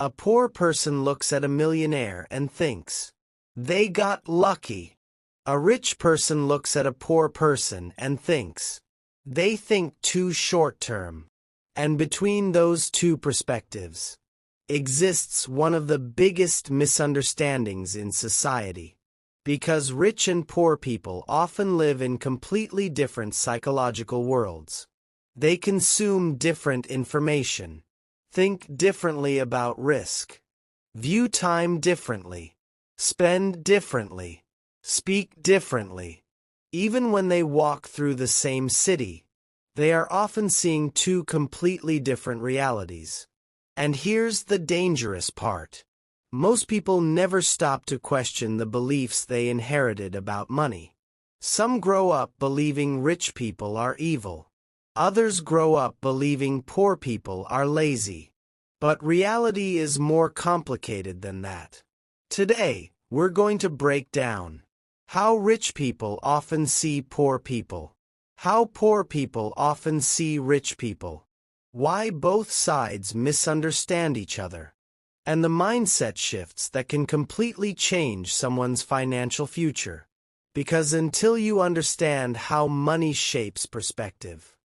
A poor person looks at a millionaire and thinks, they got lucky. A rich person looks at a poor person and thinks, they think too short-term. And between those two perspectives exists one of the biggest misunderstandings in society. Because rich and poor people often live in completely different psychological worlds. They consume different information, think differently about risk, view time differently, spend differently, speak differently. Even when they walk through the same city, they are often seeing two completely different realities. And here's the dangerous part. Most people never stop to question the beliefs they inherited about money. Some grow up believing rich people are evil. Others grow up believing poor people are lazy. But reality is more complicated than that. Today, we're going to break down how rich people often see poor people, how poor people often see rich people, why both sides misunderstand each other, and the mindset shifts that can completely change someone's financial future. Because until you understand how money shapes perspective,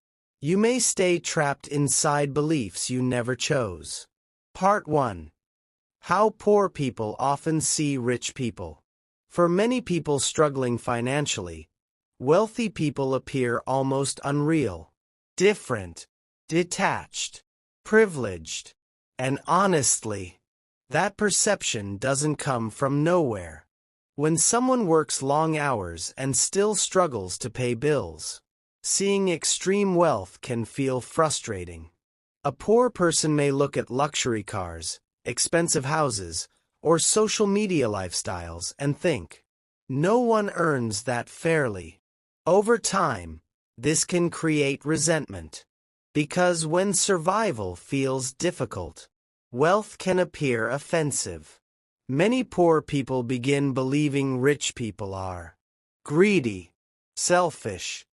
you may stay trapped inside beliefs you never chose. Part 1. How poor people often see rich people. For many people struggling financially, wealthy people appear almost unreal, different, detached, privileged, and honestly, that perception doesn't come from nowhere. When someone works long hours and still struggles to pay bills, seeing extreme wealth can feel frustrating. A poor person may look at luxury cars, expensive houses, or social media lifestyles and think, no one earns that fairly. Over time, this can create resentment. Because when survival feels difficult, wealth can appear offensive. Many poor people begin believing rich people are greedy, selfish,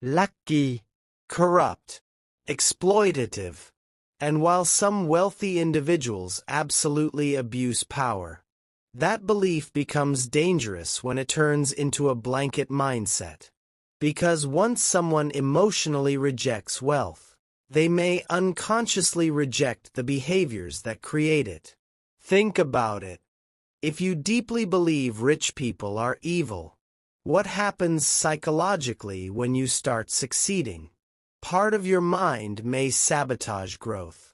lucky, corrupt, exploitative. And while some wealthy individuals absolutely abuse power, that belief becomes dangerous when it turns into a blanket mindset. Because once someone emotionally rejects wealth, they may unconsciously reject the behaviors that create it. Think about it. If you deeply believe rich people are evil, what happens psychologically when you start succeeding? Part of your mind may sabotage growth.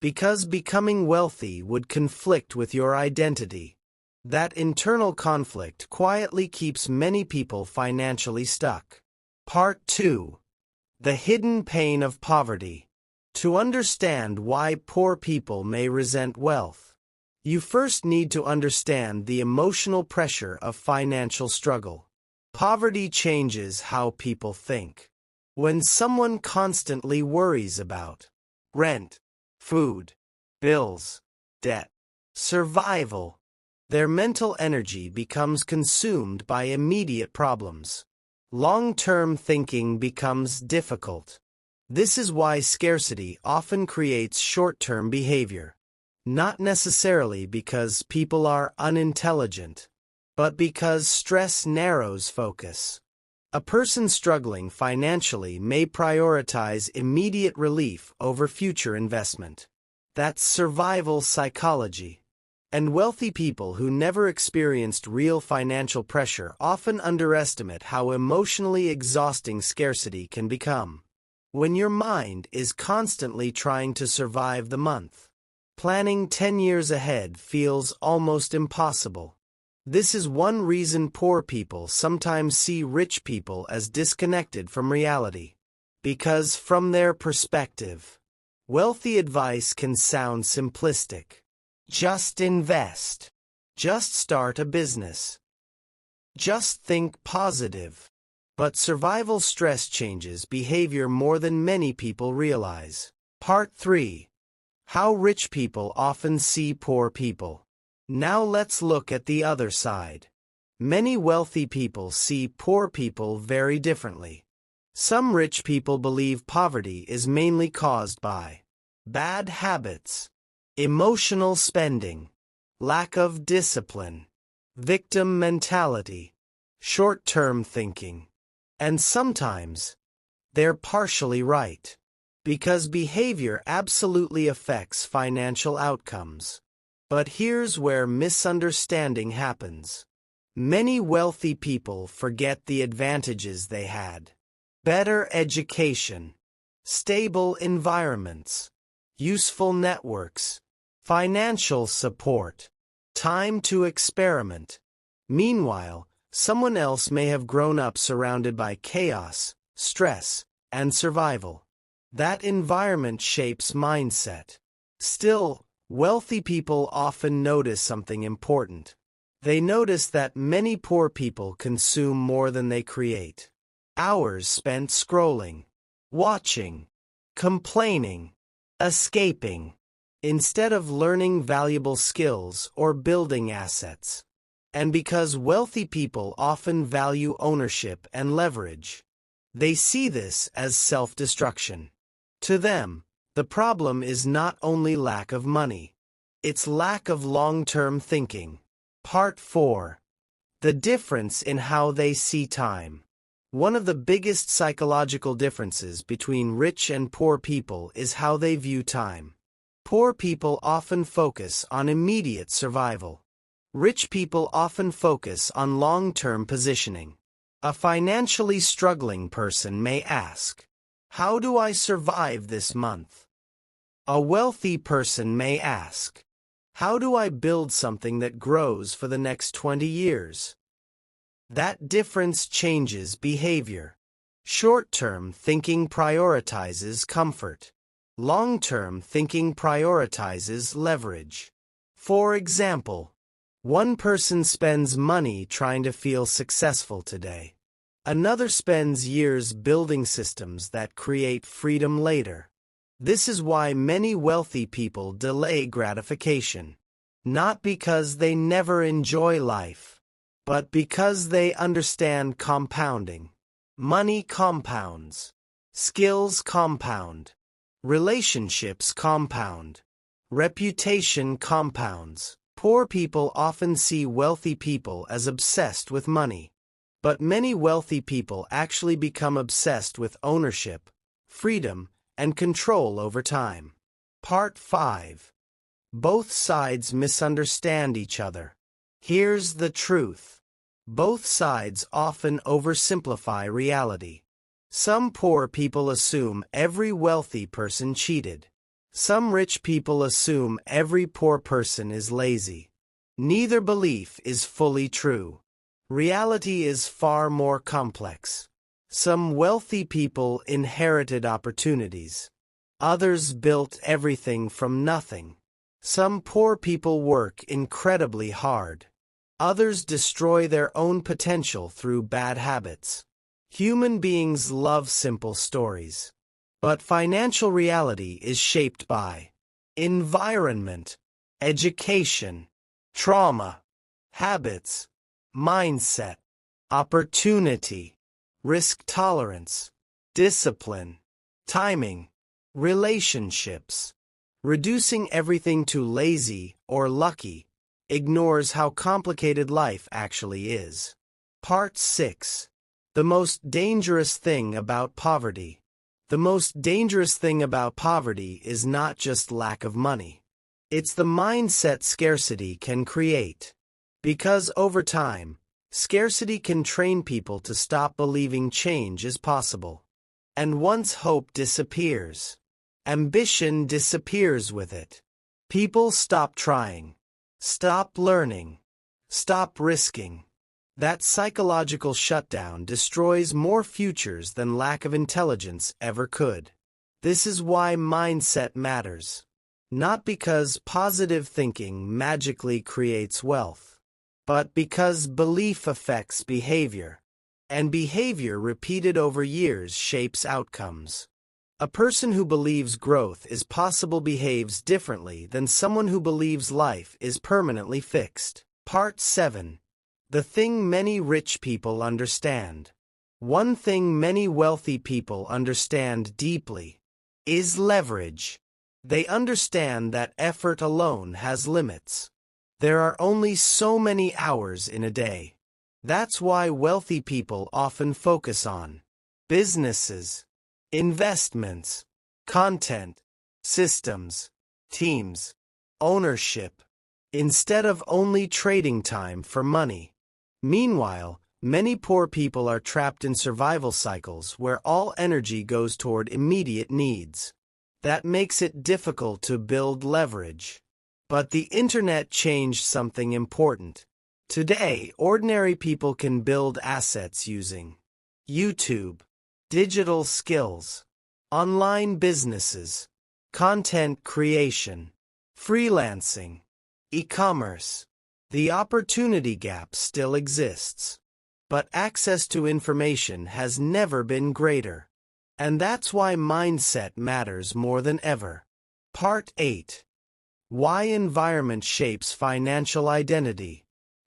Because becoming wealthy would conflict with your identity. That internal conflict quietly keeps many people financially stuck. Part 2. The hidden pain of poverty. To understand why poor people may resent wealth, you first need to understand the emotional pressure of financial struggle. Poverty changes how people think. When someone constantly worries about rent, food, bills, debt, survival, their mental energy becomes consumed by immediate problems. Long-term thinking becomes difficult. This is why scarcity often creates short-term behavior. Not necessarily because people are unintelligent, but because stress narrows focus. A person struggling financially may prioritize immediate relief over future investment. That's survival psychology. And wealthy people who never experienced real financial pressure often underestimate how emotionally exhausting scarcity can become. When your mind is constantly trying to survive the month, planning 10 years ahead feels almost impossible. This is one reason poor people sometimes see rich people as disconnected from reality. Because from their perspective, wealthy advice can sound simplistic. Just invest. Just start a business. Just think positive. But survival stress changes behavior more than many people realize. Part 3. How rich people often see poor people. Now let's look at the other side. Many wealthy people see poor people very differently. Some rich people believe poverty is mainly caused by bad habits, emotional spending, lack of discipline, victim mentality, short-term thinking. And sometimes, they're partially right, because behavior absolutely affects financial outcomes. But here's where misunderstanding happens. Many wealthy people forget the advantages they had. Better education, stable environments, useful networks, financial support, time to experiment. Meanwhile, someone else may have grown up surrounded by chaos, stress, and survival. That environment shapes mindset. Still, wealthy people often notice something important. They notice that many poor people consume more than they create. Hours spent scrolling, watching, complaining, escaping, instead of learning valuable skills or building assets. And because wealthy people often value ownership and leverage, they see this as self-destruction. To them, the problem is not only lack of money, it's lack of long-term thinking. Part 4. The difference in how they see time. One of the biggest psychological differences between rich and poor people is how they view time. Poor people often focus on immediate survival. Rich people often focus on long-term positioning. A financially struggling person may ask, "How do I survive this month?" A wealthy person may ask, "How do I build something that grows for the next 20 years?" That difference changes behavior. Short-term thinking prioritizes comfort. Long-term thinking prioritizes leverage. For example, one person spends money trying to feel successful today. Another spends years building systems that create freedom later. This is why many wealthy people delay gratification. Not because they never enjoy life, but because they understand compounding. Money compounds. Skills compound. Relationships compound. Reputation compounds. Poor people often see wealthy people as obsessed with money. But many wealthy people actually become obsessed with ownership, freedom, and control over time. Part 5. Both sides misunderstand each other. Here's the truth. Both sides often oversimplify reality. Some poor people assume every wealthy person cheated. Some rich people assume every poor person is lazy. Neither belief is fully true. Reality is far more complex. Some wealthy people inherited opportunities. Others built everything from nothing. Some poor people work incredibly hard. Others destroy their own potential through bad habits. Human beings love simple stories. But financial reality is shaped by environment, education, trauma, habits, mindset, opportunity, risk tolerance, discipline, timing, relationships. Reducing everything to lazy or lucky ignores how complicated life actually is. Part 6. The most dangerous thing about poverty. The most dangerous thing about poverty is not just lack of money. It's the mindset scarcity can create. Because over time, scarcity can train people to stop believing change is possible. And once hope disappears, ambition disappears with it. People stop trying, stop learning, stop risking. That psychological shutdown destroys more futures than lack of intelligence ever could. This is why mindset matters. Not because positive thinking magically creates wealth, but because belief affects behavior, and behavior repeated over years shapes outcomes. A person who believes growth is possible behaves differently than someone who believes life is permanently fixed. Part 7. The thing many rich people understand. One thing many wealthy people understand deeply is leverage. They understand that effort alone has limits. There are only so many hours in a day. That's why wealthy people often focus on businesses, investments, content, systems, teams, ownership, instead of only trading time for money. Meanwhile, many poor people are trapped in survival cycles where all energy goes toward immediate needs. That makes it difficult to build leverage. But the internet changed something important. Today, ordinary people can build assets using YouTube, digital skills, online businesses, content creation, freelancing, e-commerce. The opportunity gap still exists, but access to information has never been greater. And that's why mindset matters more than ever. Part 8. Why environment shapes financial identity.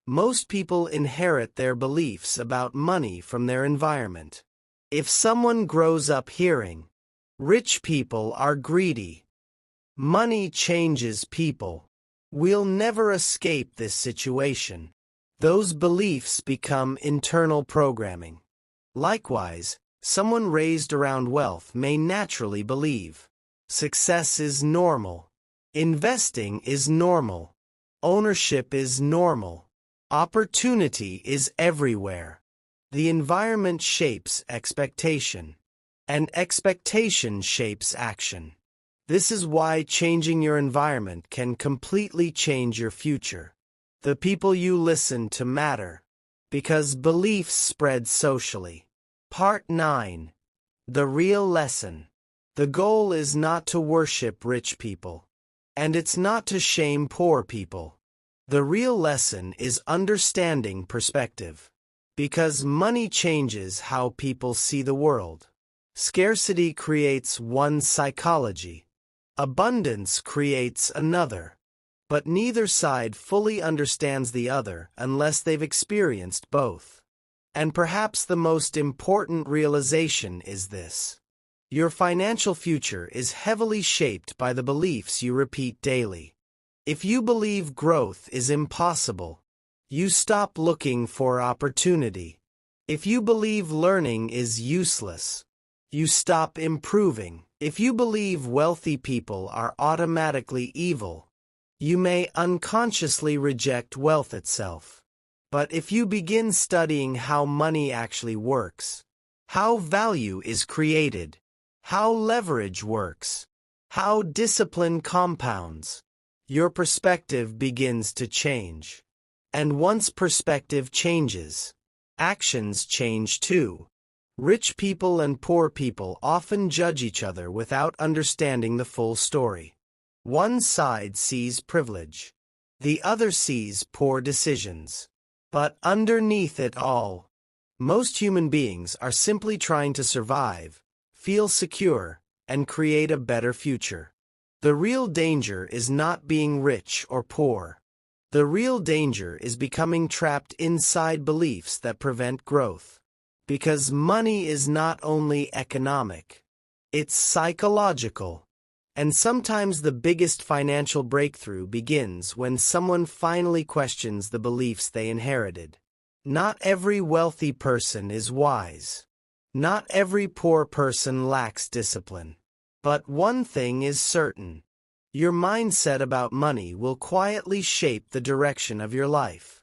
Most people inherit their beliefs about money from their environment. If someone grows up hearing, "Rich people are greedy. Money changes people," we'll never escape this situation. Those beliefs become internal programming. Likewise, someone raised around wealth may naturally believe, success is normal, investing is normal, ownership is normal, opportunity is everywhere. The environment shapes expectation, and expectation shapes action. This is why changing your environment can completely change your future. The people you listen to matter, because beliefs spread socially. Part 9. The real lesson. The goal is not to worship rich people, and it's not to shame poor people. The real lesson is understanding perspective, because money changes how people see the world. Scarcity creates one psychology. Abundance creates another. But neither side fully understands the other unless they've experienced both. And perhaps the most important realization is this: your financial future is heavily shaped by the beliefs you repeat daily. If you believe growth is impossible, you stop looking for opportunity. If you believe learning is useless, you stop improving. If you believe wealthy people are automatically evil, you may unconsciously reject wealth itself. But if you begin studying how money actually works, how value is created, how leverage works, how discipline compounds, your perspective begins to change. And once perspective changes, actions change too. Rich people and poor people often judge each other without understanding the full story. One side sees privilege, the other sees poor decisions. But underneath it all, most human beings are simply trying to survive, feel secure, and create a better future. The real danger is not being rich or poor. The real danger is becoming trapped inside beliefs that prevent growth. Because money is not only economic, it's psychological. And sometimes the biggest financial breakthrough begins when someone finally questions the beliefs they inherited. Not every wealthy person is wise. Not every poor person lacks discipline. But one thing is certain: your mindset about money will quietly shape the direction of your life.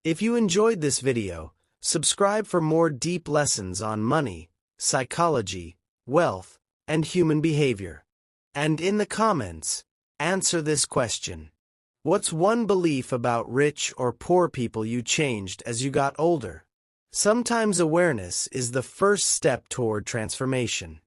If you enjoyed this video, subscribe for more deep lessons on money, psychology, wealth, and human behavior. And in the comments, answer this question: what's one belief about rich or poor people you changed as you got older? Sometimes awareness is the first step toward transformation.